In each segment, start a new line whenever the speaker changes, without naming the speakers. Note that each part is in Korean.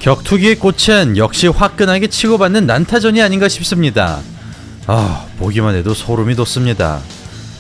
격투기의 꽃은 역시 화끈하게 치고받는 난타전이 아닌가 싶습니다. 보기만 해도 소름이 돋습니다.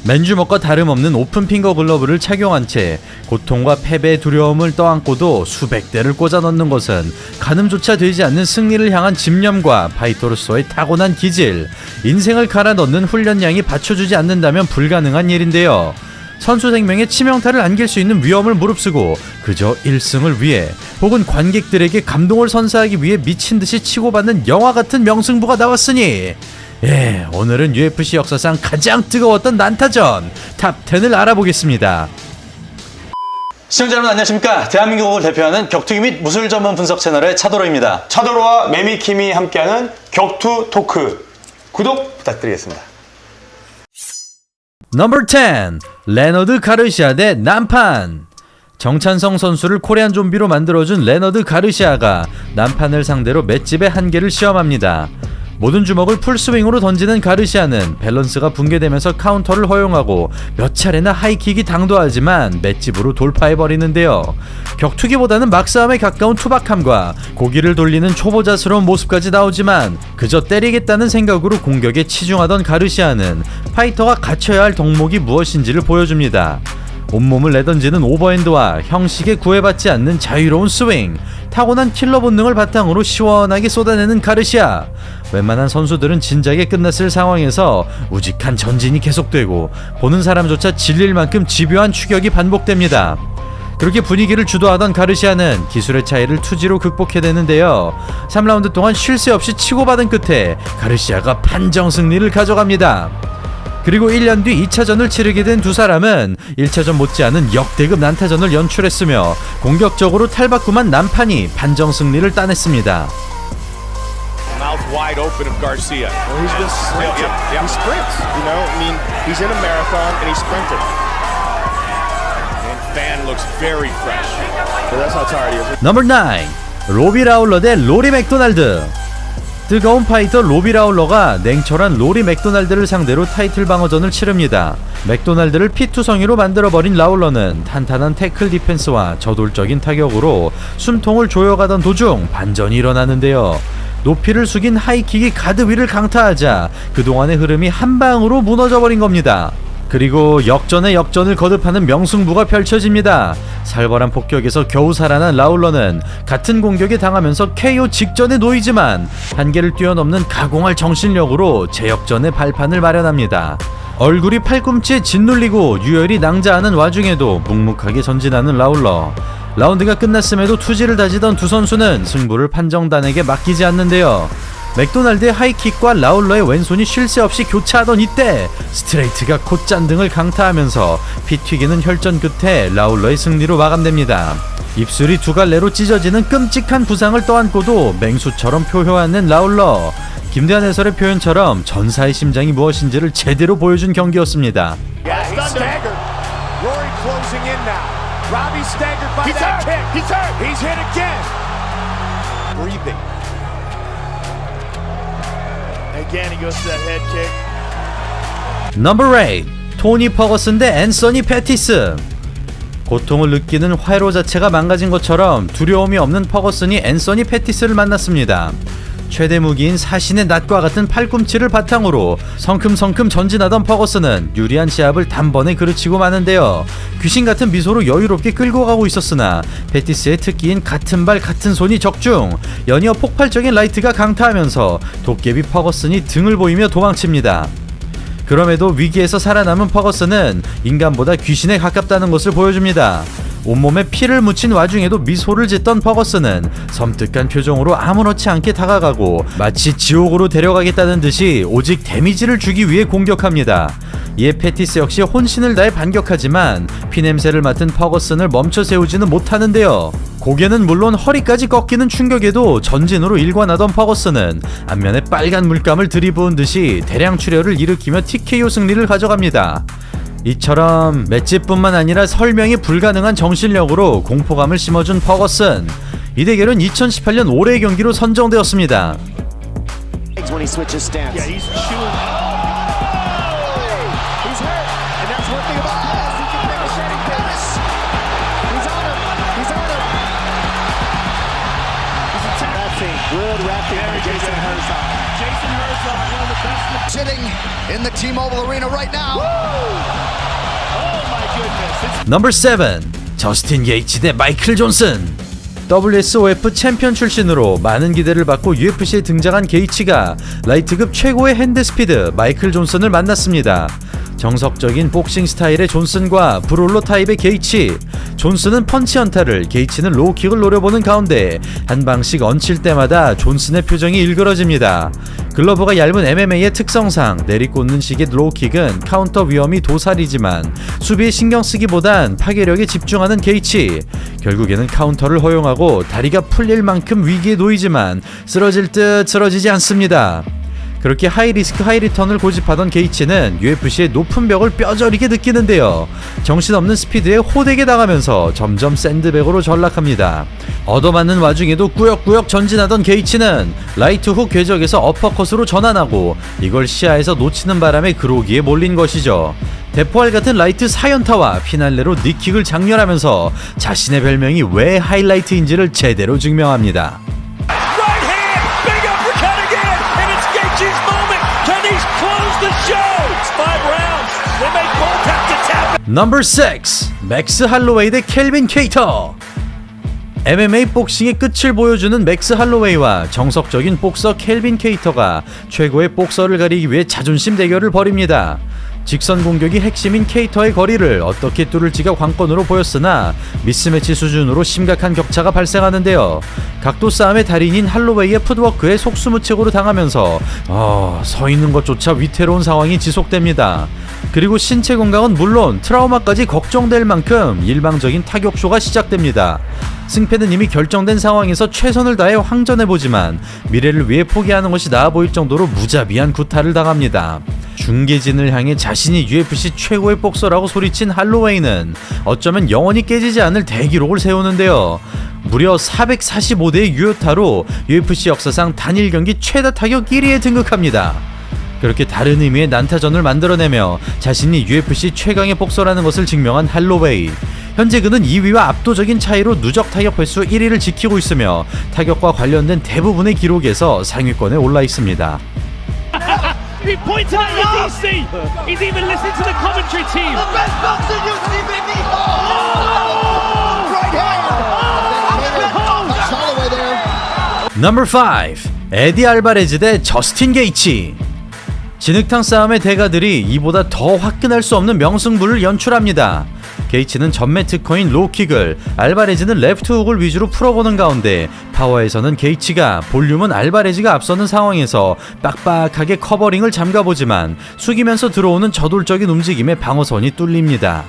맨주먹과 다름없는 오픈핑거 글러브를 착용한 채 고통과 패배의 두려움을 떠안고도 수백 대를 꽂아 넣는 것은 가늠조차 되지 않는 승리를 향한 집념과 파이터로서의 타고난 기질, 인생을 갈아 넣는 훈련량이 받쳐주지 않는다면 불가능한 일인데요. 선수 생명에 치명타를 안길 수 있는 위험을 무릅쓰고 그저 1승을 위해 혹은 관객들에게 감동을 선사하기 위해 미친듯이 치고받는 영화같은 명승부가 나왔으니 오늘은 UFC 역사상 가장 뜨거웠던 난타전 탑10을 알아보겠습니다. 시청자 여러분 안녕하십니까. 대한민국을 대표하는 격투기 및 무술 전문 분석 채널의 차도로입니다.
차도로와 매미킴이 함께하는 격투 토크 구독 부탁드리겠습니다.
넘버 10 레너드 가르시아 대 난판. 정찬성 선수를 코리안 좀비로 만들어준 레너드 가르시아가 난판을 상대로 맷집의 한계를 시험합니다. 모든 주먹을 풀스윙으로 던지는 가르시아는 밸런스가 붕괴되면서 카운터를 허용하고 몇 차례나 하이킥이 당도하지만 맷집으로 돌파해버리는데요. 격투기보다는 막싸움에 가까운 투박함과 고기를 돌리는 초보자스러운 모습까지 나오지만 그저 때리겠다는 생각으로 공격에 치중하던 가르시아는 파이터가 갖춰야 할 덕목이 무엇인지를 보여줍니다. 온몸을 내던지는 오버핸드와 형식에 구애받지 않는 자유로운 스윙, 타고난 킬러 본능을 바탕으로 시원하게 쏟아내는 가르시아. 웬만한 선수들은 진작에 끝났을 상황에서 우직한 전진이 계속되고 보는 사람조차 질릴 만큼 집요한 추격이 반복됩니다. 그렇게 분위기를 주도하던 가르시아는 기술의 차이를 투지로 극복해내는데요. 3라운드 동안 쉴 새 없이 치고받은 끝에 가르시아가 판정 승리를 가져갑니다. 그리고 1년 뒤 2차전을 치르게 된 두 사람은 1차전 못지않은 역대급 난타전을 연출했으며 공격적으로 탈바꿈한 난판이 판정 승리를 따냈습니다.
Mouth wide open of Garcia.
Well, he's been sprinting.
Yep.
He sprints. You know, I mean, he's in a marathon and he's sprinting.
And Fan looks very fresh.
But that's how tired he is.
넘버 9 로비 라울러 대 로리 맥도날드. 뜨거운 파이터 로비 라울러가 냉철한 로리 맥도날드를 상대로 타이틀 방어전을 치릅니다. 맥도날드를 피투성이로 만들어버린 라울러는 탄탄한 태클 디펜스와 저돌적인 타격으로 숨통을 조여가던 도중 반전이 일어나는데요. 높이를 숙인 하이킥이 가드 위를 강타하자 그동안의 흐름이 한 방으로 무너져버린 겁니다. 그리고 역전의 역전을 거듭하는 명승부가 펼쳐집니다. 살벌한 폭격에서 겨우 살아난 라울러는 같은 공격에 당하면서 KO 직전에 놓이지만 한계를 뛰어넘는 가공할 정신력으로 재역전의 발판을 마련합니다. 얼굴이 팔꿈치에 짓눌리고 유혈이 낭자하는 와중에도 묵묵하게 전진하는 라울러. 라운드가 끝났음에도 투지를 다지던 두 선수는 승부를 판정단에게 맡기지 않는데요. 맥도날드의 하이킥과 라울러의 왼손이 쉴 새 없이 교차하던 이때 스트레이트가 콧잔등을 강타하면서 피 튀기는 혈전 끝에 라울러의 승리로 마감됩니다. 입술이 두 갈래로 찢어지는 끔찍한 부상을 떠안고도 맹수처럼 표효하는 라울러. 김대한 해설의 표현처럼 전사의 심장이 무엇인지를 제대로 보여준 경기였습니다.
Yeah, he's staggered. Rory closing in now. Robbie staggered by that kick. He's hurt. He's hit again. Breathing.
Again, he goes to that head kick.
넘버 8 토니 퍼거슨 대 앤서니 패티스. 고통을 느끼는 회로 자체가 망가진 것처럼 두려움이 없는 퍼거슨이 앤서니 패티스를 만났습니다. 최대 무기인 사신의 낫과 같은 팔꿈치를 바탕으로 성큼성큼 전진하던 퍼거슨은 유리한 시합을 단번에 그르치고 마는데요. 귀신같은 미소로 여유롭게 끌고 가고 있었으나 패티스의 특기인 같은 발 같은 손이 적중, 연이어 폭발적인 라이트가 강타하면서 도깨비 퍼거슨이 등을 보이며 도망칩니다. 그럼에도 위기에서 살아남은 퍼거슨은 인간보다 귀신에 가깝다는 것을 보여줍니다. 온몸에 피를 묻힌 와중에도 미소를 짓던 퍼거슨은 섬뜩한 표정으로 아무렇지 않게 다가가고 마치 지옥으로 데려가겠다는 듯이 오직 데미지를 주기 위해 공격합니다. 이에 패티스 역시 혼신을 다해 반격하지만 피냄새를 맡은 퍼거슨을 멈춰 세우지는 못하는데요. 고개는 물론 허리까지 꺾이는 충격에도 전진으로 일관하던 퍼거슨은 안면에 빨간 물감을 들이부은 듯이 대량 출혈을 일으키며 TKO 승리를 가져갑니다. 이처럼 맷집뿐만 아니라 설명이 불가능한 정신력으로 공포감을 심어준 퍼거슨. 이 대결은 2018년 올해의 경기로 선정되었습니다.
When he switches stance.
Yeah, he's chewing.
He's hurt, and that's one thing about this. He can finish anything. He's on him. He's on him. Good wrapping by Jason Herzog.
Jason Herzog, one of the best.
Sitting in the T-Mobile Arena right now.
Oh my goodness. It's
넘버 7 저스틴 게이츠 대 마이클 존슨. WSOF 챔피언 출신으로 많은 기대를 받고 UFC에 등장한 게이츠가 라이트급 최고의 핸드 스피드 마이클 존슨을 만났습니다. 정석적인 복싱 스타일의 존슨과 브롤러 타입의 게이츠. 존슨은 펀치 연타를, 게이츠는 로우킥을 노려보는 가운데 한 방씩 얹힐 때마다 존슨의 표정이 일그러집니다. 글러브가 얇은 MMA의 특성상 내리꽂는 식의 로우킥은 카운터 위험이 도살이지만 수비에 신경 쓰기보단 파괴력에 집중하는 게이츠. 결국에는 카운터를 허용하고 다리가 풀릴 만큼 위기에 놓이지만 쓰러질 듯 쓰러지지 않습니다. 그렇게 하이리스크 하이리턴을 고집하던 게이츠는 UFC의 높은 벽을 뼈저리게 느끼는데요. 정신없는 스피드에 호되게 당하면서 점점 샌드백으로 전락합니다. 얻어맞는 와중에도 꾸역꾸역 전진하던 게이츠는 라이트 훅 궤적에서 어퍼컷으로 전환하고 이걸 시야에서 놓치는 바람에 그로기에 몰린 것이죠. 대포알 같은 라이트 4연타와 피날레로 니킥을 장렬하면서 자신의 별명이 왜 하이라이트인지를 제대로 증명합니다.
right hand, big uppercut again, and it's Gaethje's moment. Can he close the show? It's 5 rounds. They may both have to tap it.
넘버 6 맥스 할로웨이 대 켈빈 케이터. MMA 복싱의 끝을 보여주는 맥스 할로웨이와 정석적인 복서 켈빈 케이터가 최고의 복서를 가리기 위해 자존심 대결을 벌입니다. 직선 공격이 핵심인 케이터의 거리를 어떻게 뚫을지가 관건으로 보였으나 미스매치 수준으로 심각한 격차가 발생하는데요. 각도 싸움의 달인인 할로웨이의 풋워크에 속수무책으로 당하면서 서 있는 것조차 위태로운 상황이 지속됩니다. 그리고 신체 건강은 물론 트라우마까지 걱정될 만큼 일방적인 타격쇼가 시작됩니다. 승패는 이미 결정된 상황에서 최선을 다해 황전해보지만 미래를 위해 포기하는 것이 나아 보일 정도로 무자비한 구타를 당합니다. 중계진을 향해 자신이 UFC 최고의 복서라고 소리친 할로웨이는 어쩌면 영원히 깨지지 않을 대기록을 세우는데요. 무려 445대의 유효타로 UFC 역사상 단일 경기 최다 타격 1위에 등극합니다. 그렇게 다른 의미의 난타전을 만들어내며 자신이 UFC 최강의 복서라는 것을 증명한 할로웨이. 현재 그는 2위와 압도적인 차이로 누적 타격 횟수 1위를 지키고 있으며 타격과 관련된 대부분의 기록에서 상위권에 올라 있습니다.
He pointed at the DC. He's even listening to the commentary team.
The best boxer you've seen in the right hand. That's Holloway there.
넘버 5 에디 알바레즈 대 저스틴 게이츠. 진흙탕 싸움의 대가들이 이보다 더 화끈할 수 없는 명승부를 연출합니다. 게이츠는 전매 특허인 로우킥을, 알바레즈는 레프트 훅을 위주로 풀어보는 가운데 파워에서는 게이츠가, 볼륨은 알바레즈가 앞서는 상황에서 빡빡하게 커버링을 잠가보지만 숙이면서 들어오는 저돌적인 움직임에 방어선이 뚫립니다.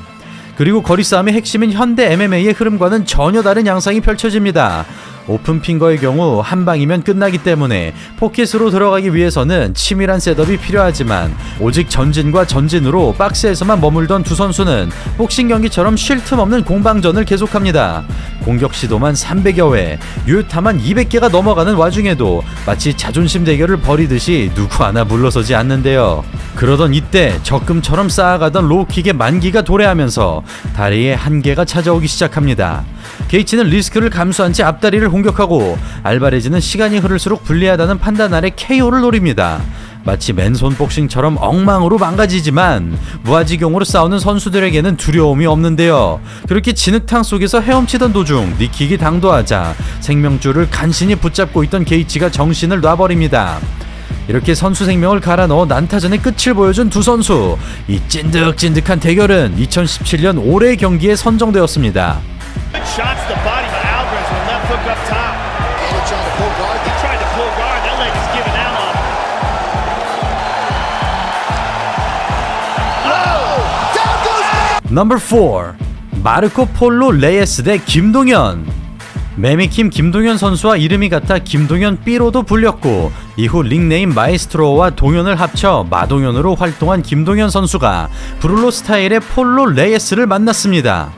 그리고 거리 싸움의 핵심인 현대 MMA의 흐름과는 전혀 다른 양상이 펼쳐집니다. 오픈핑거의 경우 한 방이면 끝나기 때문에 포켓으로 들어가기 위해서는 치밀한 셋업이 필요하지만 오직 전진과 전진으로 박스에서만 머물던 두 선수는 복싱 경기처럼 쉴 틈 없는 공방전을 계속합니다. 공격 시도만 300여 회, 유효타만 200개가 넘어가는 와중에도 마치 자존심 대결을 벌이듯이 누구 하나 물러서지 않는데요. 그러던 이때 적금처럼 쌓아가던 로우킥의 만기가 도래하면서 다리에 한계가 찾아오기 시작합니다. 게이츠는 리스크를 감수한 채 앞다리를 공격하고 알바레즈는 시간이 흐를수록 불리하다는 판단 아래 KO를 노립니다. 마치 맨손 복싱처럼 엉망으로 망가지지만 무아지경으로 싸우는 선수들에게는 두려움이 없는데요. 그렇게 진흙탕 속에서 헤엄치던 도중 니킥이 당도하자 생명줄을 간신히 붙잡고 있던 게이츠가 정신을 놔버립니다. 이렇게 선수 생명을 갈아 넣어 난타전의 끝을 보여준 두 선수. 이 찐득찐득한 대결은 2017년 올해의 경기에 선정되었습니다.
Good shots to the body by Alvarez with left hook up top.
Taylor trying to pull guard.
He tried to pull guard. That leg is giving out on him.
Down goes
넘버 4 마르코 폴로 레예스 대 김동현. 매미킴 김동현 선수와 이름이 같아 김동현 B로도 불렸고 이후 닉네임 마에스트로와 동현을 합쳐 마동현으로 활동한 김동현 선수가 브룰로 스타일의 폴로 레예스를 만났습니다.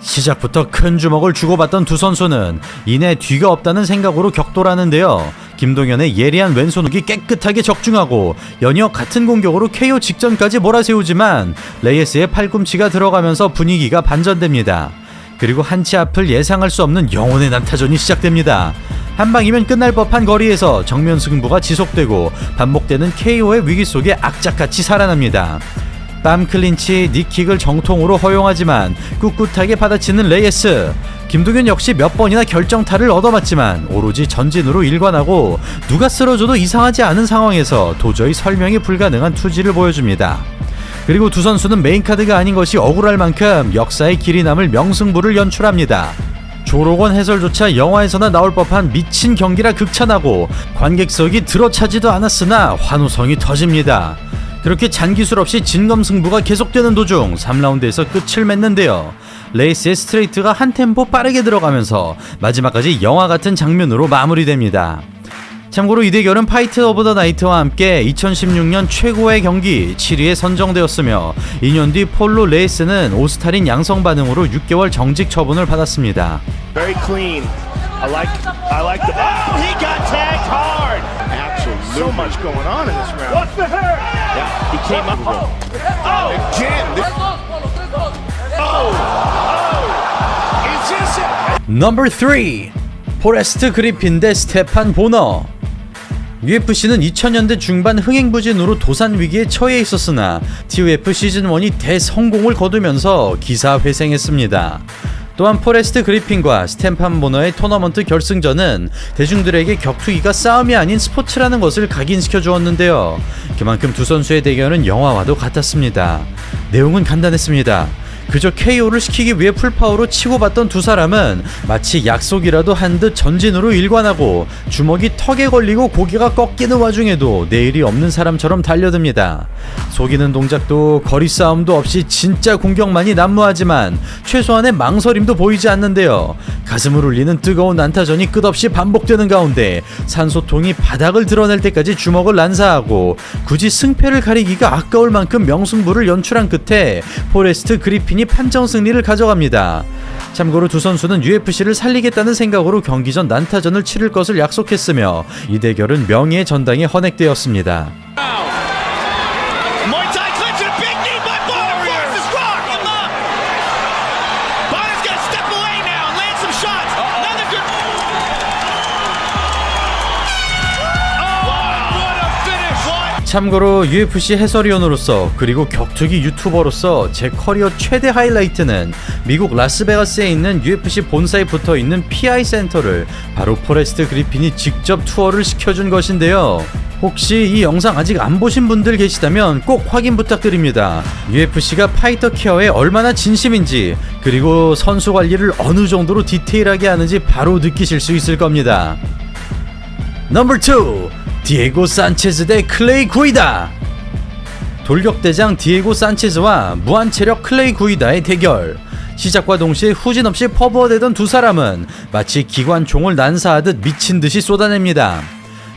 시작부터 큰 주먹을 주고받던 두 선수는 이내 뒤가 없다는 생각으로 격돌하는데요. 김동현의 예리한 왼손 훅이 깨끗하게 적중하고 연이어 같은 공격으로 KO 직전까지 몰아세우지만 레예스의 팔꿈치가 들어가면서 분위기가 반전됩니다. 그리고 한치 앞을 예상할 수 없는 영혼의 난타전이 시작됩니다. 한 방이면 끝날 법한 거리에서 정면 승부가 지속되고 반복되는 KO의 위기 속에 악착같이 살아납니다. 뺨 클린치, 닉킥을 정통으로 허용하지만 꿋꿋하게 받아치는 레이스. 김동현 역시 몇 번이나 결정타를 얻어맞지만 오로지 전진으로 일관하고 누가 쓰러져도 이상하지 않은 상황에서 도저히 설명이 불가능한 투지를 보여줍니다. 그리고 두 선수는 메인카드가 아닌 것이 억울할 만큼 역사의 길이 남을 명승부를 연출합니다. 조록원 해설조차 영화에서나 나올 법한 미친 경기라 극찬하고 관객석이 들어차지도 않았으나 환호성이 터집니다. 그렇게 잔기술 없이 진검승부가 계속되는 도중 3라운드에서 끝을 맺는데요. 레이스의 스트레이트가 한 템포 빠르게 들어가면서 마지막까지 영화 같은 장면으로 마무리됩니다. 참고로 이 대결은 파이트 오브 더 나이트와 함께 2016년 최고의 경기 7위에 선정되었으며 2년 뒤 폴로 레이스는 오스타린 양성 반응으로 6개월 정직 처분을 받았습니다.
Very clean. I like the. Oh, he got tagged hard.
Absolutely.
So much going on in this round. What's the hurt? Yeah, he came up. Oh,
Again. Is this it?
넘버 3 포레스트 그리핀 대 스테판 보너. UFC는 2000년대 중반 흥행부진으로 도산 위기에 처해 있었으나 TUF 시즌1이 대성공을 거두면서 기사회생했습니다. 또한 포레스트 그리핀과 스테판 보너의 토너먼트 결승전은 대중들에게 격투기가 싸움이 아닌 스포츠라는 것을 각인시켜 주었는데요. 그만큼 두 선수의 대결은 영화와도 같았습니다. 내용은 간단했습니다. 그저 KO를 시키기 위해 풀파워로 치고받던 두 사람은 마치 약속이라도 한 듯 전진으로 일관하고 주먹이 턱에 걸리고 고개가 꺾이는 와중에도 내일이 없는 사람처럼 달려듭니다. 속이는 동작도 거리 싸움도 없이 진짜 공격만이 난무하지만 최소한의 망설임도 보이지 않는데요. 가슴을 울리는 뜨거운 난타전이 끝없이 반복되는 가운데 산소통이 바닥을 드러낼 때까지 주먹을 난사하고 굳이 승패를 가리기가 아까울 만큼 명승부를 연출한 끝에 포레스트 그리핀이 판정 승리를 가져갑니다. 참고로 두 선수는 UFC를 살리겠다는 생각으로 경기 전 난타전을 치를 것을 약속했으며 이 대결은 명예의 전당에 헌액되었습니다.
Muay Thai clinch and a big knee by Bonner. Forces Rock him up. Bonner's gonna step away now and land some shots. Another good. Oh, what a finish! What?
참고로 UFC 해설위원으로서 그리고 격투기 유튜버로서 제 커리어 최대 하이라이트는 미국 라스베가스에 있는 UFC 본사에 붙어있는 PI 센터를 바로 포레스트 그리핀이 직접 투어를 시켜준 것인데요. 혹시 이 영상 아직 안 보신 분들 계시다면 꼭 확인 부탁드립니다. UFC가 파이터 케어에 얼마나 진심인지 그리고 선수 관리를 어느 정도로 디테일하게 하는지 바로 느끼실 수 있을 겁니다. 넘버 2 디에고 산체즈 대 클레이 구이다. 돌격대장 디에고 산체즈와 무한체력 클레이 구이다의 대결. 시작과 동시에 후진없이 퍼부어대던 두 사람은 마치 기관총을 난사하듯 미친듯이 쏟아냅니다.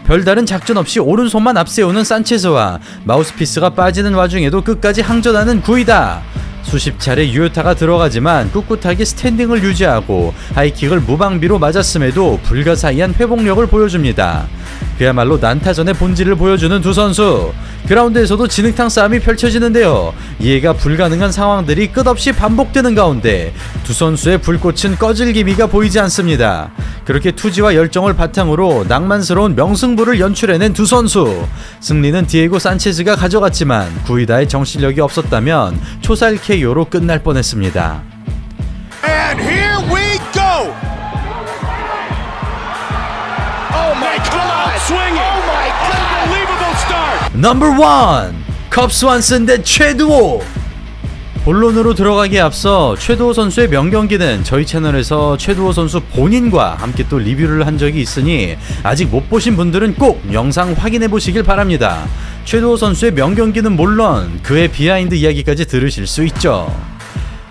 별다른 작전 없이 오른손만 앞세우는 산체즈와 마우스피스가 빠지는 와중에도 끝까지 항전하는 구이다. 수십 차례 유효타가 들어가지만 꿋꿋하게 스탠딩을 유지하고 하이킥을 무방비로 맞았음에도 불가사의한 회복력을 보여줍니다. 그야말로 난타전의 본질을 보여주는 두 선수. 그라운드에서도 진흙탕 싸움이 펼쳐지는데요. 이해가 불가능한 상황들이 끝없이 반복되는 가운데 두 선수의 불꽃은 꺼질 기미가 보이지 않습니다. 그렇게 투지와 열정을 바탕으로 낭만스러운 명승부를 연출해낸 두 선수. 승리는 디에고 산체즈가 가져갔지만 구이다의 정신력이 없었다면 초살 KO로 끝날 뻔했습니다.
And here we go. Oh my God!
Swinging.
Oh my God!
Unbelievable start.
넘버 1 컵스완슨 대 최두호. 본론으로 들어가기에 앞서 최두호 선수의 명경기는 저희 채널에서 최두호 선수 본인과 함께 또 리뷰를 한 적이 있으니 아직 못 보신 분들은 꼭 영상 확인해 보시길 바랍니다. 최두호 선수의 명경기는 물론 그의 비하인드 이야기까지 들으실 수 있죠.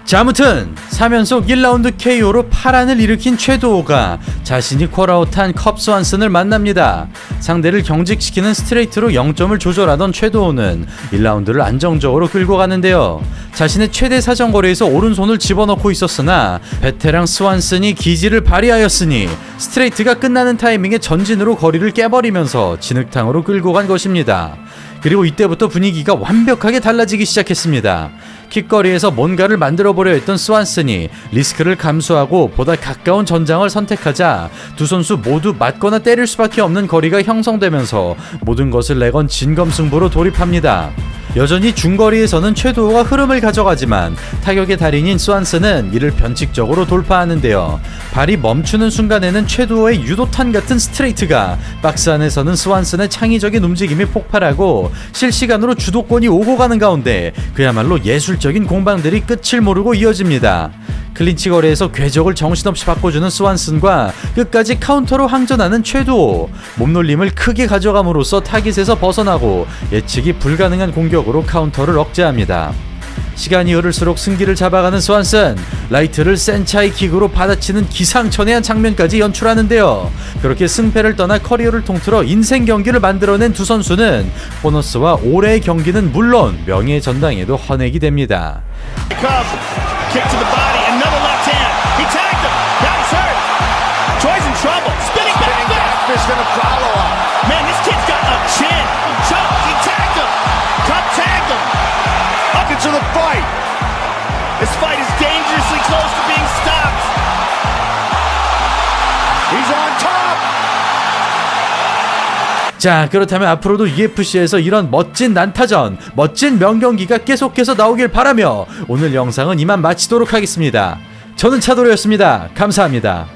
자, 아무튼 3연속 1라운드 KO로 파란을 일으킨 최두호가 자신이 콜아웃한 컵스완슨을 만납니다. 상대를 경직시키는 스트레이트로 0점을 조절하던 최두호는 1라운드를 안정적으로 끌고 가는데요. 자신의 최대 사정거리에서 오른손을 집어넣고 있었으나 베테랑 스완슨이 기지를 발휘하였으니 스트레이트가 끝나는 타이밍에 전진으로 거리를 깨버리면서 진흙탕으로 끌고 간 것입니다. 그리고 이때부터 분위기가 완벽하게 달라지기 시작했습니다. 킥거리에서 뭔가를 만들어보려 했던 스완슨이 리스크를 감수하고 보다 가까운 전장을 선택하자 두 선수 모두 맞거나 때릴 수밖에 없는 거리가 형성되면서 모든 것을 내건 진검승부로 돌입합니다. 여전히 중거리에서는 최도호가 흐름을 가져가지만 타격의 달인인 스완슨은 이를 변칙적으로 돌파하는데요. 발이 멈추는 순간에는 최도호의 유도탄 같은 스트레이트가 박스 안에서는 스완슨의 창의적인 움직임이 폭발하고 실시간으로 주도권이 오고 가는 가운데 그야말로 예술적인 공방들이 끝을 모르고 이어집니다. 클린치 거리에서 궤적을 정신없이 바꿔주는 스완슨과 끝까지 카운터로 항전하는 최도호, 몸놀림을 크게 가져감으로써 타깃에서 벗어나고 예측이 불가능한 공격으로 카운터를 억제합니다. 시간이 흐를수록 승기를 잡아가는 스완슨, 라이트를 센차이 킥으로 받아치는 기상천외한 장면까지 연출하는데요. 그렇게 승패를 떠나 커리어를 통틀어 인생 경기를 만들어낸 두 선수는 보너스와 올해의 경기는 물론 명예의 전당에도 헌액이 됩니다.
Kick to the body, another left hand. He tagged him. Now he's hurt. Troy's in trouble. Spinning back
Fist and a follow-up.
Man, this kid's got a chin. Choke. He tagged him. Cut tagged him.
Up into the fight.
This fight is dangerously close to being stopped.
He's on top.
자, 그렇다면 앞으로도 UFC에서 이런 멋진 난타전, 멋진 명경기가 계속해서 나오길 바라며 오늘 영상은 이만 마치도록 하겠습니다. 저는 차도로였습니다. 감사합니다.